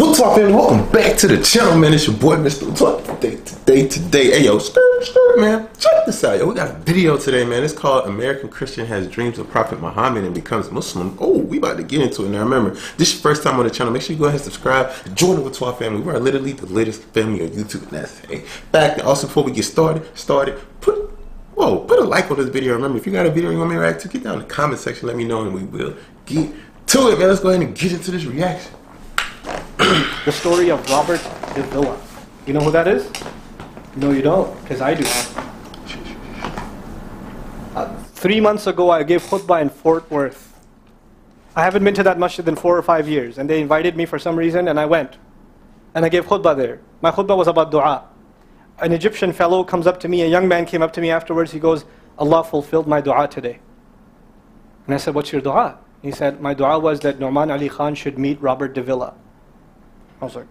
Whaatwaa family, welcome back to the channel, man. It's your boy, Mr. Whaatwaa. Today, hey yo, skirt, man. Check this out, yo. We got a video today, man. It's called American Christian Has Dreams of Prophet Muhammad and Becomes Muslim. Oh, we about to get into it now. Remember, this is your first time on the channel. Make sure you go ahead and subscribe. Join the Whaatwaa family. We are literally the latest family on YouTube. And that's back. Also, before we get started, put a like on this video. Remember, if you got a video you want me to react to, get down in the comment section. Let me know, and we will get to it, man. Let's go ahead and get into this reaction. The story of Robert de Villa. You know who that is? No, you don't, because I do. 3 months ago, I gave khutbah in Fort Worth. I haven't been to that masjid in 4 or 5 years, and they invited me for some reason, and I went. And I gave khutbah there. My khutbah was about dua. An Egyptian fellow comes up to me, a young man came up to me afterwards, he goes, Allah fulfilled my dua today. And I said, what's your dua? He said, my dua was that Nouman Ali Khan should meet Robert de Villa. I was like,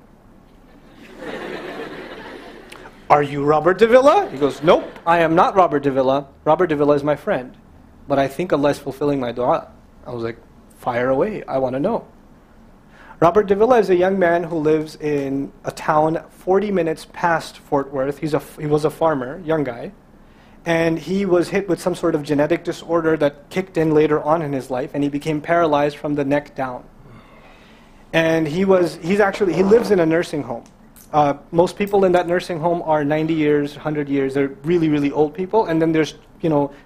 are you Robert de Villa? He goes, nope, I am not Robert de Villa. Robert de Villa is my friend. But I think Allah is fulfilling my dua. I was like, fire away, I want to know. Robert de Villa is a young man who lives in a town 40 minutes past Fort Worth. He was a farmer, young guy. And he was hit with some sort of genetic disorder that kicked in later on in his life, and he became paralyzed from the neck down. And he lives in a nursing home. Most people in that nursing home are 90 years, 100 years. They're really, really old people. And then there's,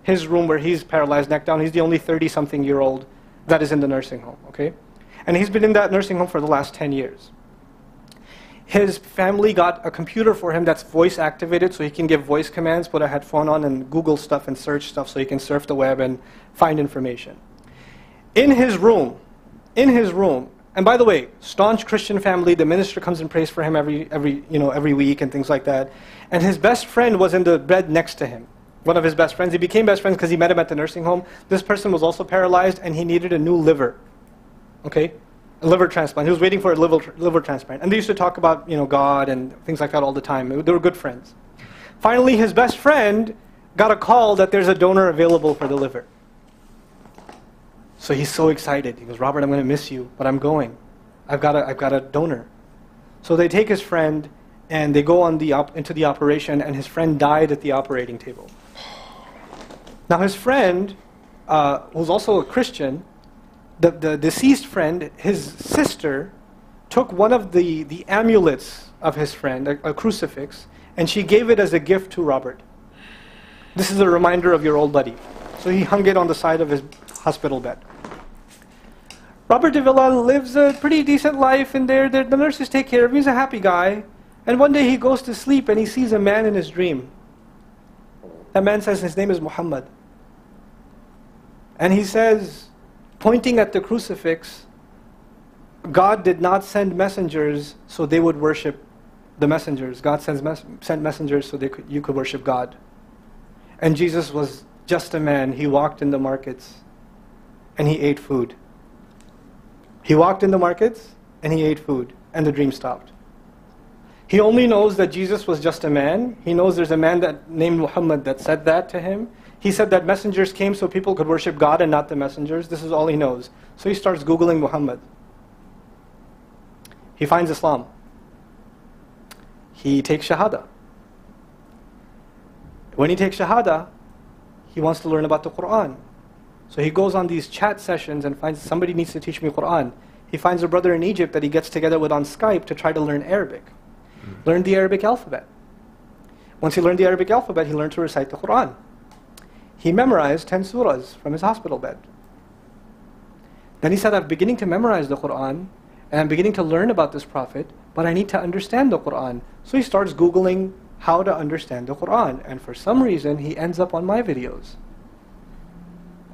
his room where he's paralyzed neck down. He's the only 30-something-year-old that is in the nursing home, okay? And he's been in that nursing home for the last 10 years. His family got a computer for him that's voice activated, so he can give voice commands, put a headphone on and Google stuff and search stuff so he can surf the web and find information. In his room, and by the way, staunch Christian family, the minister comes and prays for him every week and things like that. And his best friend was in the bed next to him. One of his best friends. He became best friends because he met him at the nursing home. This person was also paralyzed and he needed a new liver. Okay? A liver transplant. He was waiting for a liver transplant. And they used to talk about, God and things like that all the time. They were good friends. Finally, his best friend got a call that there's a donor available for the liver. So he's so excited. He goes, Robert, I'm going to miss you, but I'm going. I've got a donor. So they take his friend and they go into the operation, and his friend died at the operating table. Now his friend, who's also a Christian, the deceased friend, his sister, took one of the amulets of his friend, a crucifix, and she gave it as a gift to Robert. This is a reminder of your old buddy. So he hung it on the side of his hospital bed. Robert de Villa lives a pretty decent life in there. The nurses take care of him. He's a happy guy. And one day he goes to sleep and he sees a man in his dream. That man says his name is Muhammad. And he says, pointing at the crucifix, God did not send messengers so they would worship the messengers. God sent messengers so you could worship God. And Jesus was just a man. He walked in the markets and he ate food. He walked in the markets and he ate food, and the dream stopped. He only knows that Jesus was just a man. He knows there's a man named Muhammad that said that to him. He said that messengers came so people could worship God and not the messengers. This is all he knows. So he starts Googling Muhammad. He finds Islam. He takes Shahada. When he takes Shahada, he wants to learn about the Quran. So he goes on these chat sessions and finds somebody needs to teach me Quran. He finds a brother in Egypt that he gets together with on Skype to try to learn Arabic. Learn the Arabic alphabet. Once he learned the Arabic alphabet, he learned to recite the Quran. He memorized 10 surahs from his hospital bed. Then he said, I'm beginning to memorize the Quran, and I'm beginning to learn about this prophet, but I need to understand the Quran. So he starts Googling how to understand the Quran. And for some reason, he ends up on my videos.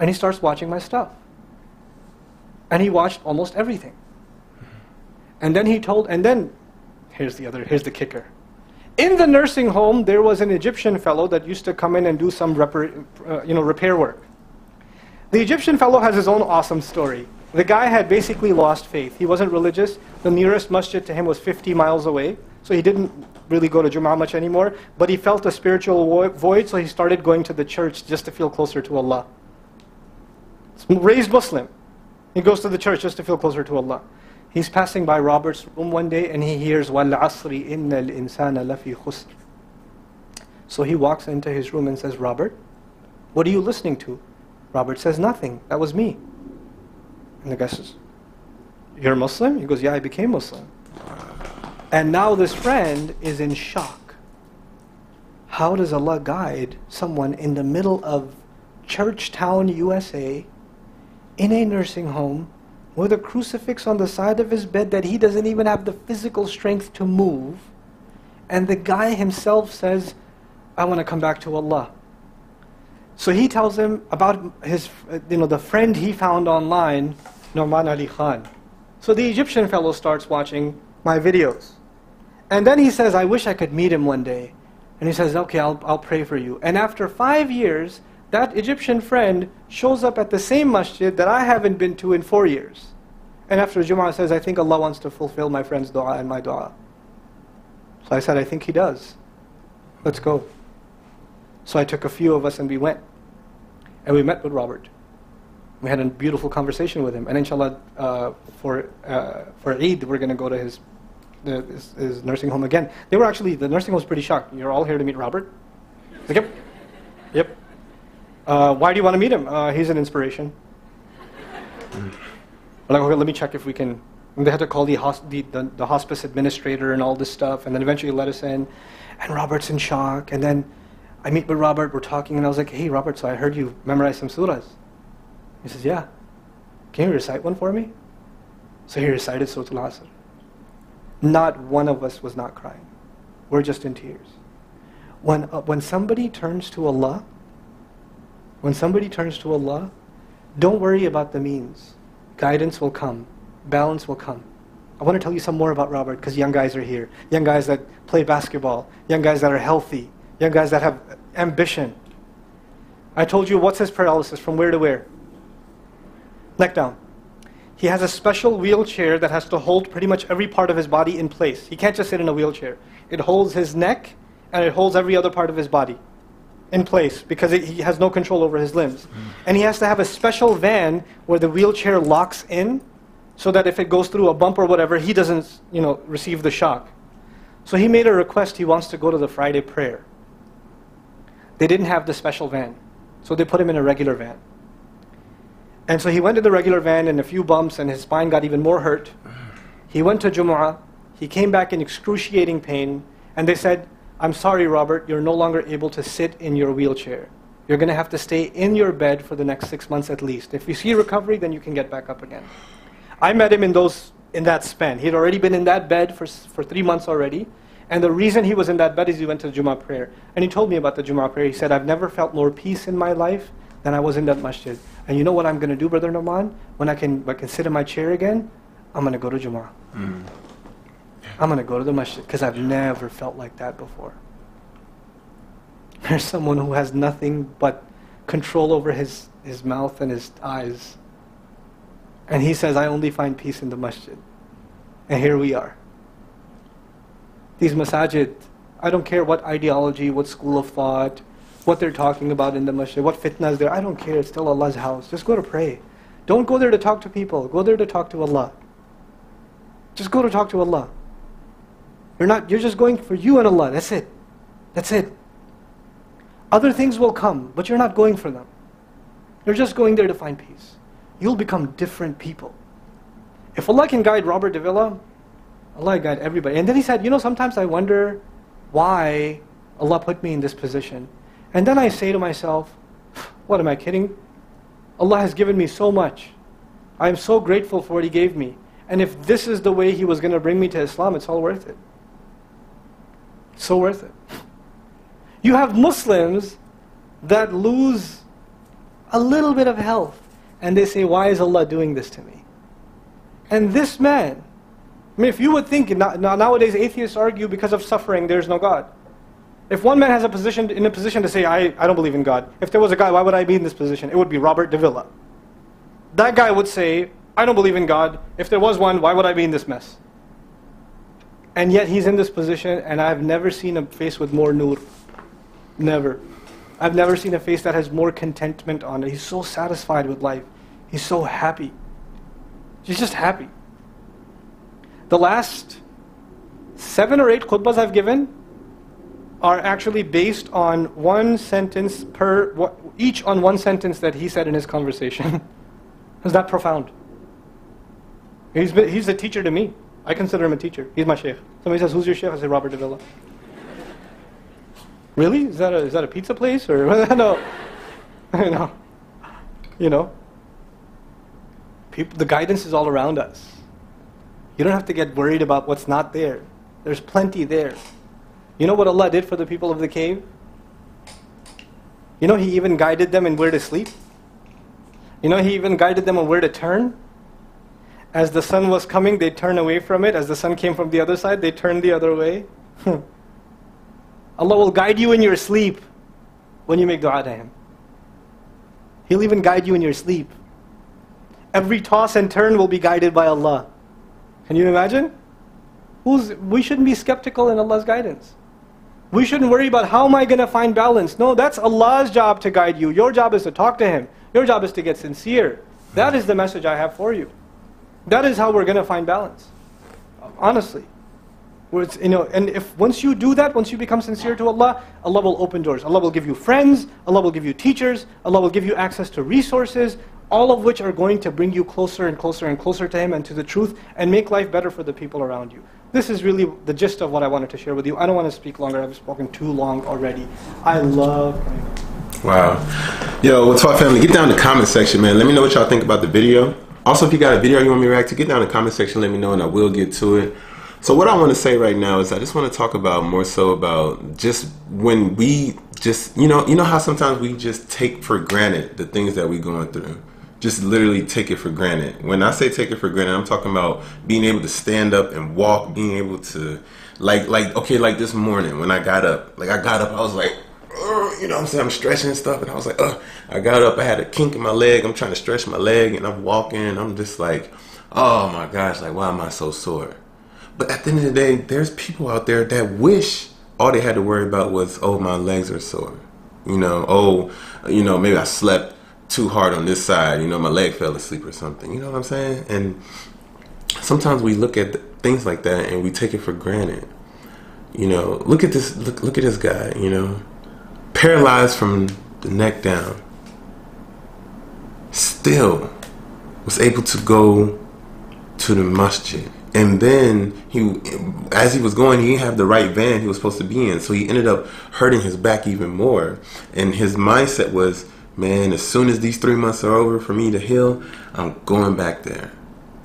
And he starts watching my stuff. And he watched almost everything. And then here's the kicker. In the nursing home, there was an Egyptian fellow that used to come in and do some repair work. The Egyptian fellow has his own awesome story. The guy had basically lost faith. He wasn't religious. The nearest masjid to him was 50 miles away. So he didn't really go to Jum'ah much anymore. But he felt a spiritual void, so he started going to the church just to feel closer to Allah. Raised Muslim. He goes to the church just to feel closer to Allah. He's passing by Robert's room one day and he hears وَالْعَصْرِ إِنَّ الْإِنسَانَ لَفِي خُسْرٍ. So he walks into his room and says, Robert, what are you listening to? Robert says, nothing. That was me. And the guy says, you're Muslim? He goes, yeah, I became Muslim. And now this friend is in shock. How does Allah guide someone in the middle of Churchtown, USA, in a nursing home, with a crucifix on the side of his bed that he doesn't even have the physical strength to move, and the guy himself says, I want to come back to Allah. So he tells him about his, the friend he found online, Nouman Ali Khan. So the Egyptian fellow starts watching my videos. And then he says, I wish I could meet him one day. And he says, okay, I'll pray for you. And after 5 years, that Egyptian friend shows up at the same masjid that I haven't been to in 4 years. And after Jum'ah says, I think Allah wants to fulfill my friend's dua and my dua. So I said, I think He does. Let's go. So I took a few of us and we went. And we met with Robert. We had a beautiful conversation with him. And inshallah, for Eid, we're going to go to his nursing home again. The nursing home was pretty shocked. You're all here to meet Robert? Like, yep. Yep. Why do you want to meet him? He's an inspiration. We're like, okay, let me check if we can. And they had to call the hospice administrator and all this stuff, and then eventually let us in. And Robert's in shock. And then I meet with Robert, we're talking, and I was like, hey, Robert, so I heard you memorize some surahs. He says, yeah. Can you recite one for me? So he recited Surah Al-Asr. Not one of us was not crying. We're just in tears. When somebody turns to Allah, don't worry about the means. Guidance will come. Balance will come. I want to tell you some more about Robert because young guys are here. Young guys that play basketball. Young guys that are healthy. Young guys that have ambition. I told you what's his paralysis, from where to where? Neck down. He has a special wheelchair that has to hold pretty much every part of his body in place. He can't just sit in a wheelchair. It holds his neck and it holds every other part of his body in place because he has no control over his limbs. And he has to have a special van where the wheelchair locks in so that if it goes through a bump or whatever, he doesn't, receive the shock. So he made a request. He wants to go to the Friday prayer. They didn't have the special van, so they put him in a regular van. And so he went to the regular van and a few bumps and his spine got even more hurt. He went to Jumu'ah. He came back in excruciating pain. And they said, I'm sorry, Robert, you're no longer able to sit in your wheelchair. You're going to have to stay in your bed for the next 6 months at least. If you see recovery, then you can get back up again. I met him in that span. He'd already been in that bed for 3 months already. And the reason he was in that bed is he went to the Jumu'ah prayer. And he told me about the Jumu'ah prayer. He said, I've never felt more peace in my life than I was in that masjid. And you know what I'm going to do, Brother Nouman? When I can sit in my chair again, I'm going to go to Jumu'ah. I'm going to go to the masjid because I've never felt like that before. There's someone who has nothing but control over his mouth and his eyes. And he says, I only find peace in the masjid. And here we are. These masajid, I don't care what ideology, what school of thought, what they're talking about in the masjid, what fitna is there. I don't care. It's still Allah's house. Just go to pray. Don't go there to talk to people. Go there to talk to Allah. Just go to talk to Allah. You're just going for you and Allah. That's it. That's it. Other things will come, but you're not going for them. You're just going there to find peace. You'll become different people. If Allah can guide Robert Davila, Allah guide everybody. And then he said, sometimes I wonder why Allah put me in this position. And then I say to myself, what, am I kidding? Allah has given me so much. I am so grateful for what He gave me. And if this is the way He was going to bring me to Islam, it's all worth it. It's so worth it. You have Muslims that lose a little bit of health. And they say, why is Allah doing this to me? And this man, if you would think, nowadays atheists argue because of suffering, there's no God. If one man has in a position to say, I don't believe in God. If there was a guy, why would I be in this position? It would be Robert Davila. That guy would say, I don't believe in God. If there was one, why would I be in this mess? And yet he's in this position, and I've never seen a face with more nur. Never. I've never seen a face that has more contentment on it. He's so satisfied with life. He's so happy. He's just happy. The last 7 or 8 khutbahs I've given are actually based on one sentence each on one sentence that he said in his conversation. Is that profound? He's a teacher to me. I consider him a teacher. He's my sheikh. Somebody says, "Who's your sheikh?" I say, "Robert Davila." Really? Is that a pizza place or no? No. You know. The guidance is all around us. You don't have to get worried about what's not there. There's plenty there. You know what Allah did for the people of the cave? You know He even guided them in where to sleep. You know He even guided them on where to turn. As the sun was coming, they turned away from it. As the sun came from the other side, they turned the other way. Allah will guide you in your sleep when you make dua to Him. He'll even guide you in your sleep. Every toss and turn will be guided by Allah. Can you imagine? We shouldn't be skeptical in Allah's guidance. We shouldn't worry about how am I going to find balance. No, that's Allah's job to guide you. Your job is to talk to Him. Your job is to get sincere. That is the message I have for you. That is how we're going to find balance. Honestly. And if once you do that, once you become sincere to Allah, Allah will open doors. Allah will give you friends. Allah will give you teachers. Allah will give you access to resources, all of which are going to bring you closer and closer and closer to Him and to the truth and make life better for the people around you. This is really the gist of what I wanted to share with you. I don't want to speak longer. I've spoken too long already. I love... Wow. Yo, Whaatwaa family, get down in the comment section, man. Let me know what y'all think about the video. Also, if you got a video you want me to react to, get down in the comment section, let me know, and I will get to it. So what I want to say right now is I just want to talk about more so about just when we just, you know how sometimes we just take for granted the things that we're going through. Just literally take it for granted. When I say take it for granted, I'm talking about being able to stand up and walk, being able to, like this morning when I got up, I was like, you know what I'm saying, I'm stretching and stuff, and I was like, I got up, I had a kink in my leg, I'm trying to stretch my leg, and I'm walking, and I'm just like, oh my gosh, like, why am I so sore? But at the end of the day, there's people out there that wish all they had to worry about was, oh, my legs are sore. Maybe I slept too hard on this side, my leg fell asleep or something, you know what I'm saying? And sometimes we look at things like that and we take it for granted. Look at this, look at this guy, paralyzed from the neck down, still was able to go to the masjid. And then as he was going, he didn't have the right van he was supposed to be in, so he ended up hurting his back even more. And his mindset was, man, as soon as these 3 months are over for me to heal, I'm going back there.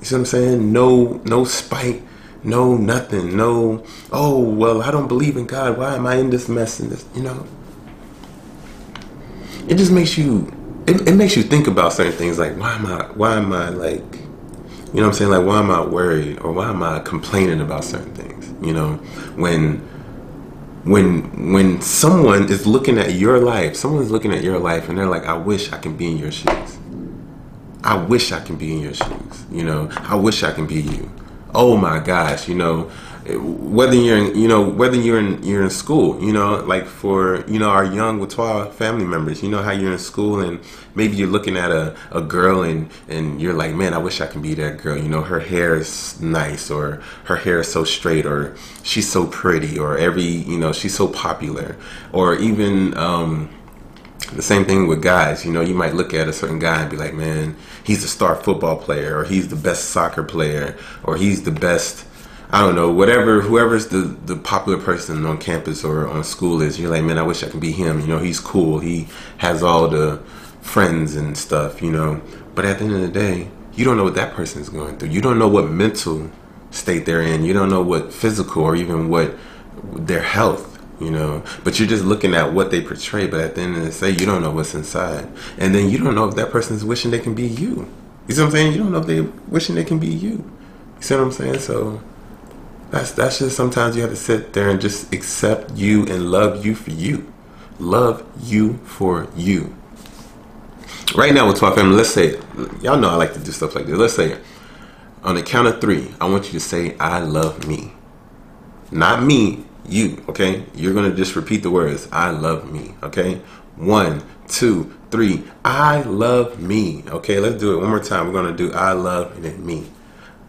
You see what I'm saying? No spite, no nothing, no, oh, well, I don't believe in God. Why am I in this mess and this, It just makes you, it makes you think about certain things like, why am I like, you know what I'm saying? Like, why am I worried or why am I complaining about certain things? When someone is looking at your life, someone's looking at your life and they're like, I wish I can be in your shoes. I wish I can be in your shoes. I wish I can be you. Oh my gosh, whether you're in school, like for, our young Whaatwaa family members, how you're in school and maybe you're looking at a girl and you're like, man, I wish I can be that girl. Her hair is nice, or her hair is so straight, or she's so pretty, or she's so popular, or even, the same thing with guys. You might look at a certain guy and be like, man, he's a star football player, or he's the best soccer player, or he's the best, I don't know, whoever's the popular person on campus or on school is. You're like, man, I wish I could be him. He's cool. He has all the friends and stuff, But at the end of the day, you don't know what that person is going through. You don't know what mental state they're in. You don't know what physical or even what their health. But you're just looking at what they portray, but at the end of the day, you don't know what's inside. And then you don't know if that person is wishing they can be you. You see what I'm saying? You don't know if they're wishing they can be you. You see what I'm saying? So that's just sometimes you have to sit there and just accept you and love you for you. Love you for you. Right now with Whaatwaa family, let's say, y'all know I like to do stuff like this. Let's say, on the count of 3, I want you to say, I love me. Not me. You, okay? You're going to just repeat the words, I love me, okay? 1, 2, 3, I love me, okay? Let's do it one more time. We're going to do I love and then me.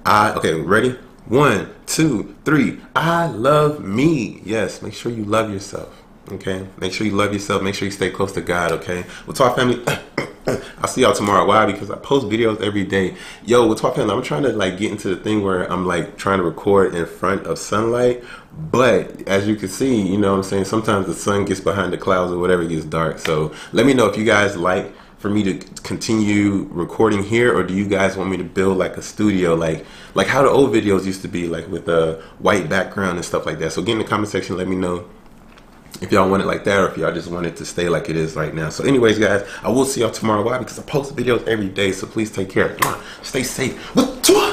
Okay, ready? 1, 2, 3. I love me. Yes, make sure you love yourself. Okay? Make sure you love yourself. Make sure you stay close to God, okay? Whaatwaa family. I'll see y'all tomorrow. Why? Because I post videos every day. Yo, Whaatwaa family, I'm trying to like get into the thing where I'm like trying to record in front of sunlight. But as you can see, you know what I'm saying, sometimes the sun gets behind the clouds or whatever, it gets dark. So let me know if you guys like for me to continue recording here, or do you guys want me to build like a studio like how the old videos used to be, like with a white background and stuff like that. So get in the comment section, let me know if y'all want it like that, or if y'all just want it to stay like it is right now. So anyways, guys, I will see y'all tomorrow. Why? Because I post videos every day, so please take care. Stay safe. Whaatwaa!